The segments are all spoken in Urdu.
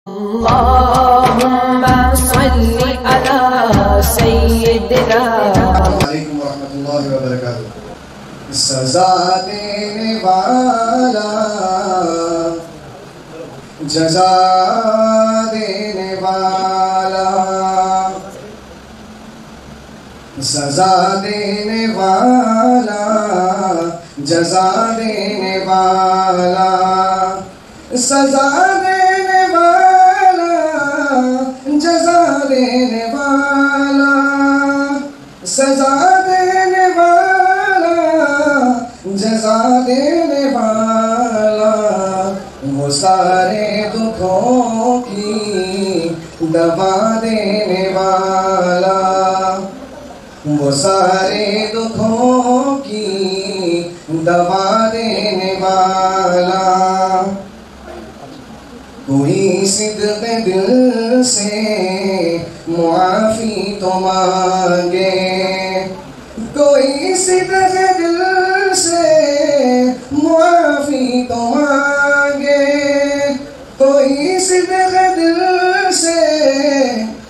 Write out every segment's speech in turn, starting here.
اللهم صل على سيدنا. علیکم ورحمۃ اللہ وبرکاتہ. سزا دینے والا، جزا دینے والا، سزا دینے والا، جزا دینے والا، سزا دینے والا، جزا دینے والا، سزا دینے والا، جزا دینے والا، وہ سارے دکھوں کی دوا دینے والا، وہ سارے دکھوں کی دوا دینے والا. کوئی صدق دل سے معافی تو مانگے، کوئی صدق دل سے معافی تو مانگے، کوئی صدق دل سے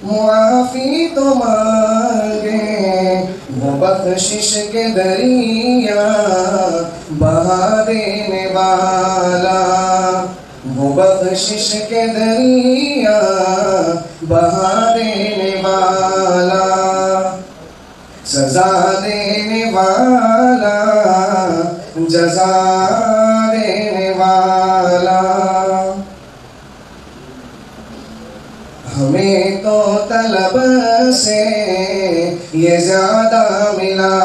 معافی تو مانگے. وہ بخشش کے دریا بہا دینے والا، وہ بخشش کے دریا بہا دینے والا، سزا دینے والا، جزا دینے والا. ہمیں تو طلب سے یہ زیادہ ملا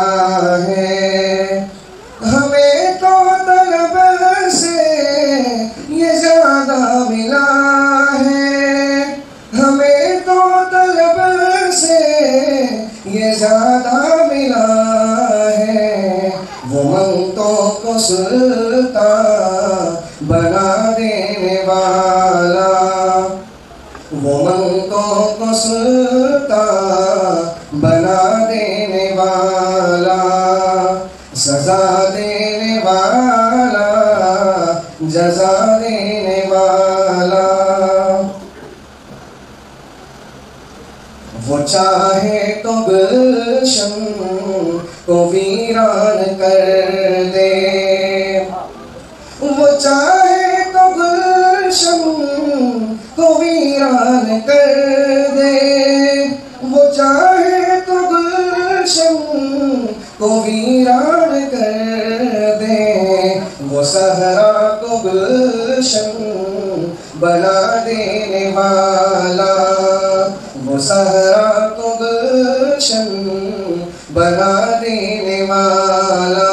ہے، ہمیں تو طلب سے یہ زیادہ ملا ہے، ہمیں تو طلب سے یہ زیادہ ملا ہے. وہ منگتوں کو سلطان بنا دینے والا، وہ منگتوں کو سلطان بنا دینے والا، سزا دینے والا، جزا دینے والا. وہ چاہے تو گلشن کو ویران کر دے، وہ چاہے تو گلشن کو ویران کر دے، وہ چاہے تو گلشن کو ویران کر دے. وہ صحرا کو گلشن بنا دینے والا، وہ صحرا کو گلشن بنا دینے والا،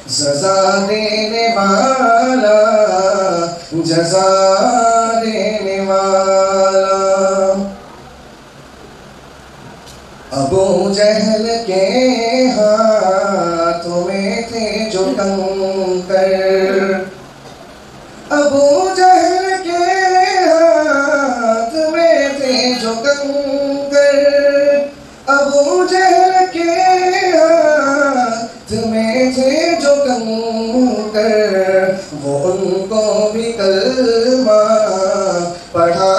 سزا دینے والا، جزا دینے والا. ابو جہل کے ہاتھوں میں تھے جو کنکر، ابو جہل کے ہاتھ میں تھے جو کنکر، ابو جہل کے ہاتھ میں تھے جو کنکر. وہ ان کو بھی کلمہ پڑھا